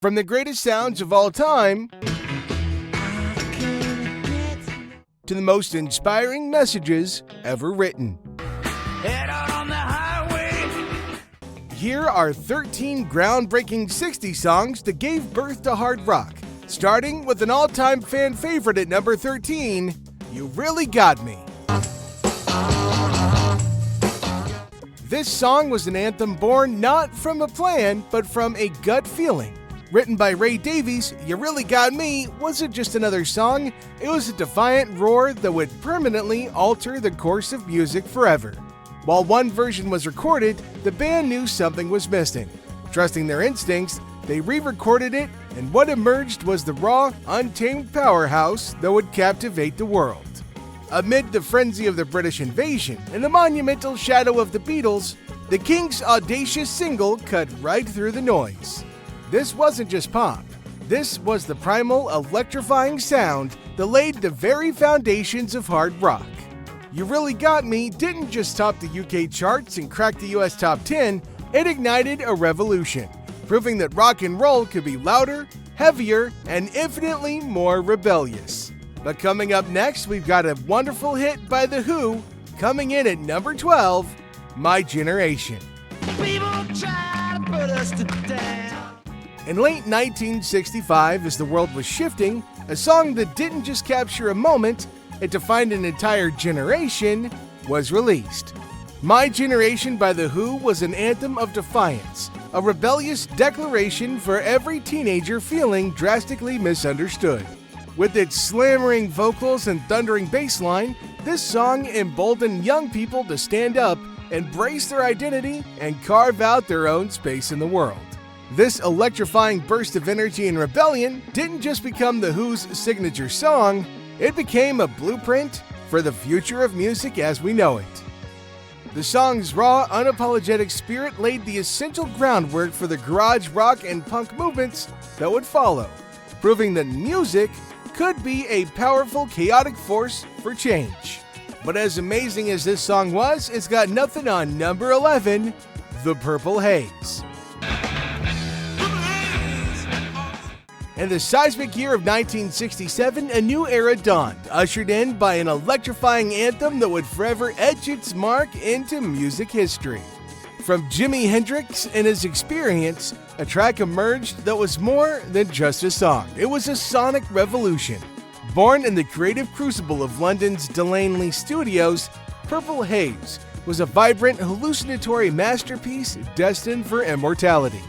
From the greatest sounds of all time to the most inspiring messages ever written. Head out on the highway. Here are 13 groundbreaking 60s songs that gave birth to hard rock, starting with an all-time fan favorite at number 13, You Really Got Me. This song was an anthem born not from a plan, but from a gut feeling. Written by Ray Davies, You Really Got Me wasn't just another song, it was a defiant roar that would permanently alter the course of music forever. While one version was recorded, the band knew something was missing. Trusting their instincts, they re-recorded it, and what emerged was the raw, untamed powerhouse that would captivate the world. Amid the frenzy of the British invasion and the monumental shadow of the Beatles, the Kinks' audacious single cut right through the noise. This wasn't just pop. This was the primal, electrifying sound that laid the very foundations of hard rock. You Really Got Me didn't just top the UK charts and crack the US top 10, it ignited a revolution, proving that rock and roll could be louder, heavier, and infinitely more rebellious. But coming up next, we've got a wonderful hit by The Who, coming in at number 12, My Generation. People try to put us to down. In late 1965, as the world was shifting, a song that didn't just capture a moment, it defined an entire generation, was released. My Generation by The Who was an anthem of defiance, a rebellious declaration for every teenager feeling drastically misunderstood. With its slammering vocals and thundering bass line, this song emboldened young people to stand up, embrace their identity, and carve out their own space in the world. This electrifying burst of energy and rebellion didn't just become The Who's signature song, it became a blueprint for the future of music as we know it. The song's raw, unapologetic spirit laid the essential groundwork for the garage rock and punk movements that would follow, proving that music could be a powerful, chaotic force for change. But as amazing as this song was, it's got nothing on number 11, The Purple Haze. In the seismic year of 1967, a new era dawned, ushered in by an electrifying anthem that would forever etch its mark into music history. From Jimi Hendrix and his Experience, a track emerged that was more than just a song. It was a sonic revolution. Born in the creative crucible of London's Delaney Studios, Purple Haze was a vibrant, hallucinatory masterpiece destined for immortality.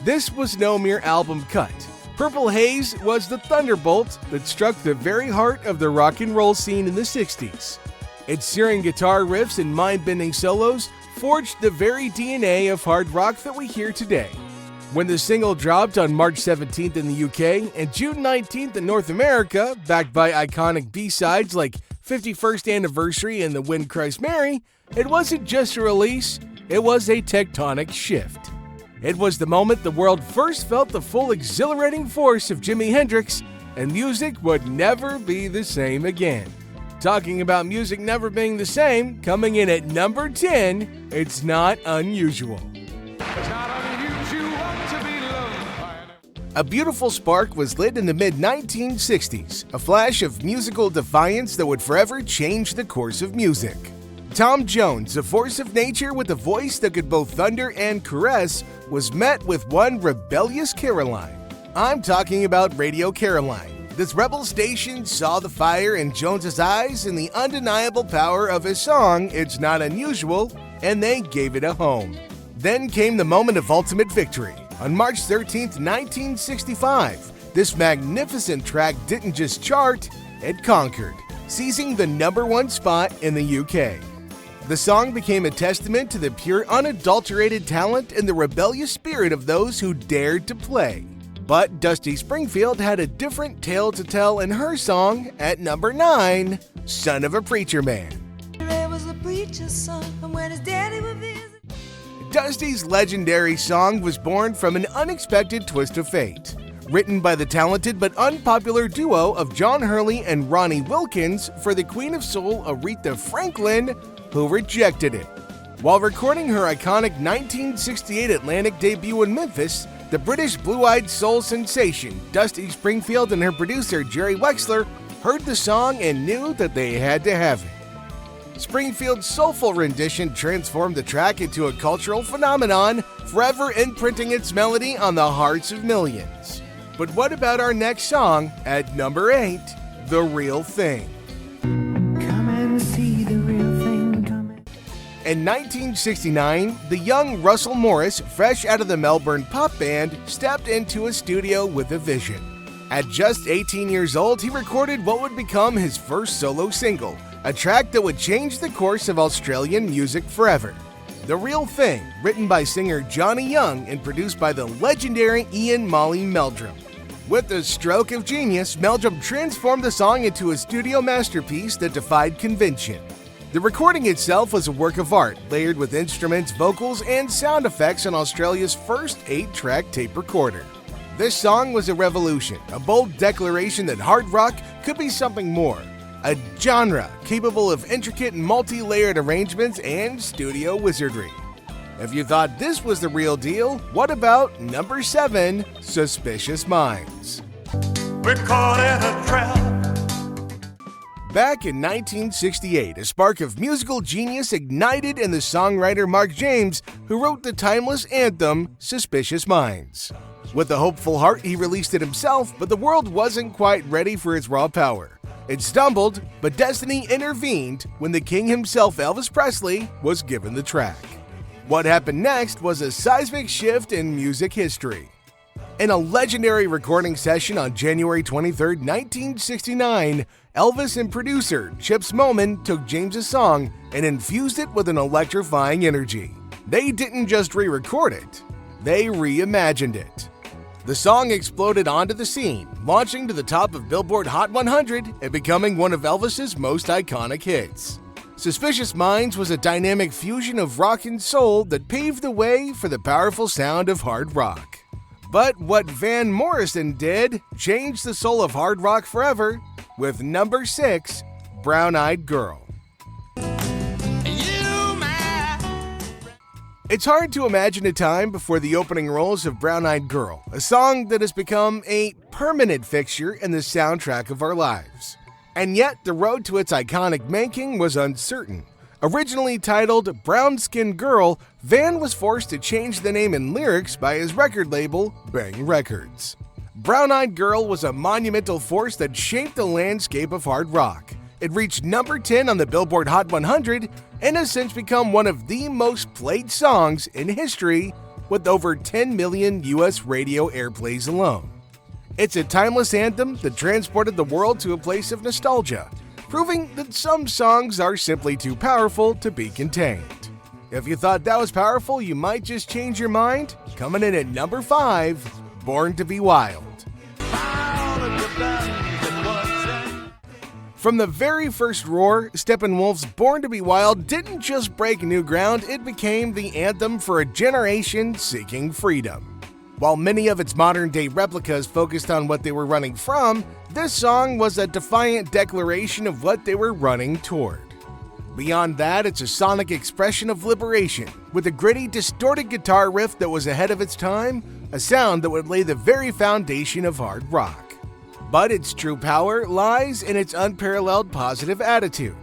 This was no mere album cut. Purple Haze was the thunderbolt that struck the very heart of the rock and roll scene in the 60s. Its searing guitar riffs and mind-bending solos forged the very DNA of hard rock that we hear today. When the single dropped on March 17th in the UK and June 19th in North America, backed by iconic B-sides like 51st Anniversary and The Wind Cries Mary, it wasn't just a release, it was a tectonic shift. It was the moment the world first felt the full exhilarating force of Jimi Hendrix, and music would never be the same again. Talking about music never being the same, coming in at number 10, It's Not Unusual. A beautiful spark was lit in the mid-1960s, a flash of musical defiance that would forever change the course of music. Tom Jones, a force of nature with a voice that could both thunder and caress, was met with one rebellious Caroline. I'm talking about Radio Caroline. This rebel station saw the fire in Jones's eyes and the undeniable power of his song, It's Not Unusual, and they gave it a home. Then came the moment of ultimate victory. On March 13, 1965, this magnificent track didn't just chart, it conquered, seizing the number 1 spot in the UK. The song became a testament to the pure, unadulterated talent and the rebellious spirit of those who dared to play. But Dusty Springfield had a different tale to tell in her song at number 9, Son of a Preacher Man. There was a preacher's son when his daddy would visit. Dusty's legendary song was born from an unexpected twist of fate. Written by the talented but unpopular duo of John Hurley and Ronnie Wilkins for the Queen of Soul Aretha Franklin, who rejected it. While recording her iconic 1968 Atlantic debut in Memphis, The British blue-eyed soul sensation Dusty Springfield and her producer Jerry Wexler heard the song and knew that they had to have it. Springfield's soulful rendition transformed the track into a cultural phenomenon, forever imprinting its melody on the hearts of millions. But what about our next song at number 8, The Real Thing? Come and see the real thing coming. In 1969, the young Russell Morris, fresh out of the Melbourne pop band, stepped into a studio with a vision. At just 18 years old, he recorded what would become his first solo single, a track that would change the course of Australian music forever. The Real Thing, written by singer Johnny Young and produced by the legendary Ian Molly Meldrum. With a stroke of genius, Meldrum transformed the song into a studio masterpiece that defied convention. The recording itself was a work of art, layered with instruments, vocals, and sound effects on Australia's first 8-track tape recorder. This song was a revolution, a bold declaration that hard rock could be something more, a genre capable of intricate and multi-layered arrangements and studio wizardry. If you thought this was the real deal, what about number 7, Suspicious Minds? We're caught in a trap. Back in 1968, a spark of musical genius ignited in the songwriter Mark James, who wrote the timeless anthem, Suspicious Minds. With a hopeful heart, he released it himself, but the world wasn't quite ready for its raw power. It stumbled, but destiny intervened when the king himself, Elvis Presley, was given the track. What happened next was a seismic shift in music history. In a legendary recording session on January 23, 1969, Elvis and producer Chips Moman took James's song and infused it with an electrifying energy. They didn't just re-record it, they reimagined it. The song exploded onto the scene, launching to the top of Billboard Hot 100 and becoming one of Elvis's most iconic hits. Suspicious Minds was a dynamic fusion of rock and soul that paved the way for the powerful sound of hard rock. But what Van Morrison did changed the soul of hard rock forever with number 6, Brown Eyed Girl. It's hard to imagine a time before the opening rolls of Brown Eyed Girl, a song that has become a permanent fixture in the soundtrack of our lives. And yet, the road to its iconic making was uncertain. Originally titled Brown Skin Girl, Van was forced to change the name and lyrics by his record label, Bang Records. Brown Eyed Girl was a monumental force that shaped the landscape of hard rock. It reached number 10 on the Billboard Hot 100 and has since become one of the most played songs in history, with over 10 million US radio airplays alone. It's a timeless anthem that transported the world to a place of nostalgia, proving that some songs are simply too powerful to be contained. If you thought that was powerful, you might just change your mind. Coming in at number 5, Born to Be Wild. From the very first roar, Steppenwolf's Born to Be Wild didn't just break new ground, it became the anthem for a generation seeking freedom. While many of its modern-day replicas focused on what they were running from, this song was a defiant declaration of what they were running toward. Beyond that, it's a sonic expression of liberation, with a gritty, distorted guitar riff that was ahead of its time, a sound that would lay the very foundation of hard rock. But its true power lies in its unparalleled positive attitude.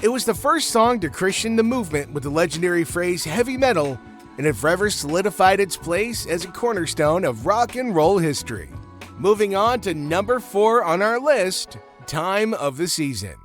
It was the first song to Christian the movement with the legendary phrase heavy metal, and it forever solidified its place as a cornerstone of rock and roll history. Moving on to number 4 on our list, Time of the Season.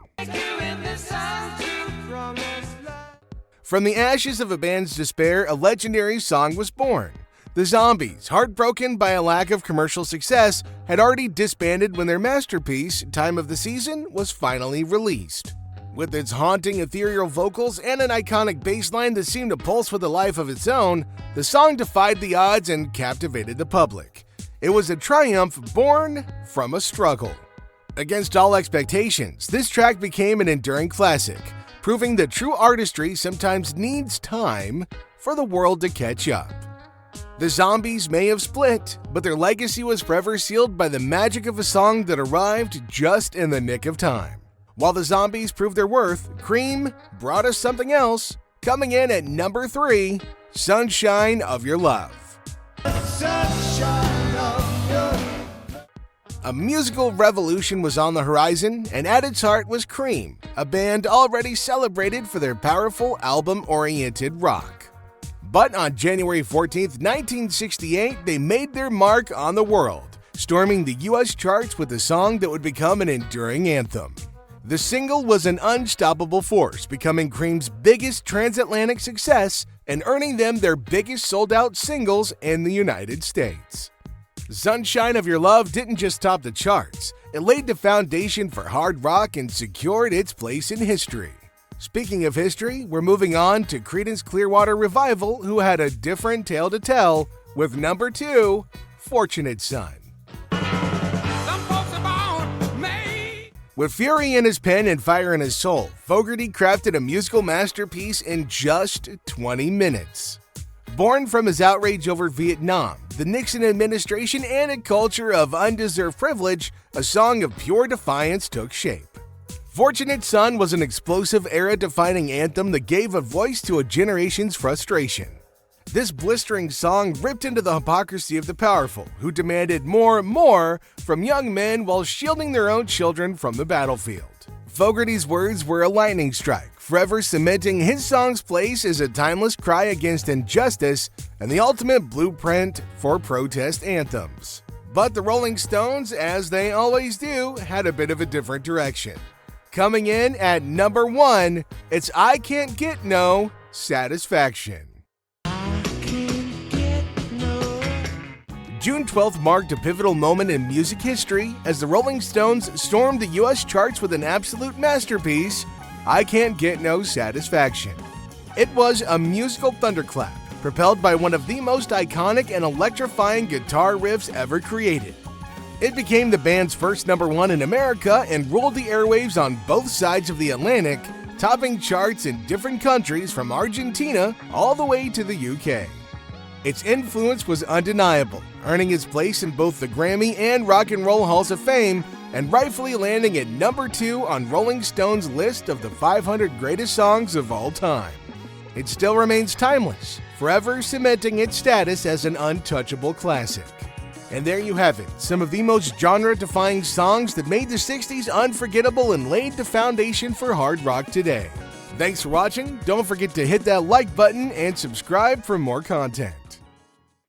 From the ashes of a band's despair, a legendary song was born. The Zombies, heartbroken by a lack of commercial success, had already disbanded when their masterpiece, Time of the Season, was finally released. With its haunting, ethereal vocals and an iconic bass line that seemed to pulse with a life of its own, the song defied the odds and captivated the public. It was a triumph born from a struggle. Against all expectations, this track became an enduring classic, proving that true artistry sometimes needs time for the world to catch up. The Zombies may have split, but their legacy was forever sealed by the magic of a song that arrived just in the nick of time. While the Zombies proved their worth, Cream brought us something else, coming in at number 3, Sunshine of Your Love. Sunshine. sunshine of your. A musical revolution was on the horizon, and at its heart was Cream, a band already celebrated for their powerful album-oriented rock. But on January 14, 1968, they made their mark on the world, storming the US charts with a song that would become an enduring anthem. The single was an unstoppable force, becoming Cream's biggest transatlantic success and earning them their biggest sold-out singles in the United States. Sunshine of Your Love didn't just top the charts, it laid the foundation for hard rock and secured its place in history. Speaking of history, we're moving on to Creedence Clearwater Revival, who had a different tale to tell with number 2, Fortunate Son. With fury in his pen and fire in his soul, Fogerty crafted a musical masterpiece in just 20 minutes. Born from his outrage over Vietnam, the Nixon administration, and a culture of undeserved privilege, a song of pure defiance took shape. Fortunate Son was an explosive era-defining anthem that gave a voice to a generation's frustration. This blistering song ripped into the hypocrisy of the powerful, who demanded more from young men while shielding their own children from the battlefield. Fogerty's words were a lightning strike, forever cementing his song's place as a timeless cry against injustice and the ultimate blueprint for protest anthems. But the Rolling Stones, as they always do, had a bit of a different direction. Coming in at number 1, it's I Can't Get No Satisfaction. June 12th marked a pivotal moment in music history as the Rolling Stones stormed the US charts with an absolute masterpiece, I Can't Get No Satisfaction. It was a musical thunderclap, propelled by one of the most iconic and electrifying guitar riffs ever created. It became the band's first number 1 in America and ruled the airwaves on both sides of the Atlantic, topping charts in different countries from Argentina all the way to the UK. Its influence was undeniable, earning its place in both the Grammy and Rock and Roll Halls of Fame, and rightfully landing at number 2 on Rolling Stone's list of the 500 greatest songs of all time. It still remains timeless, forever cementing its status as an untouchable classic. And there you have it, some of the most genre-defying songs that made the 60s unforgettable and laid the foundation for hard rock today. Thanks for watching, don't forget to hit that like button and subscribe for more content.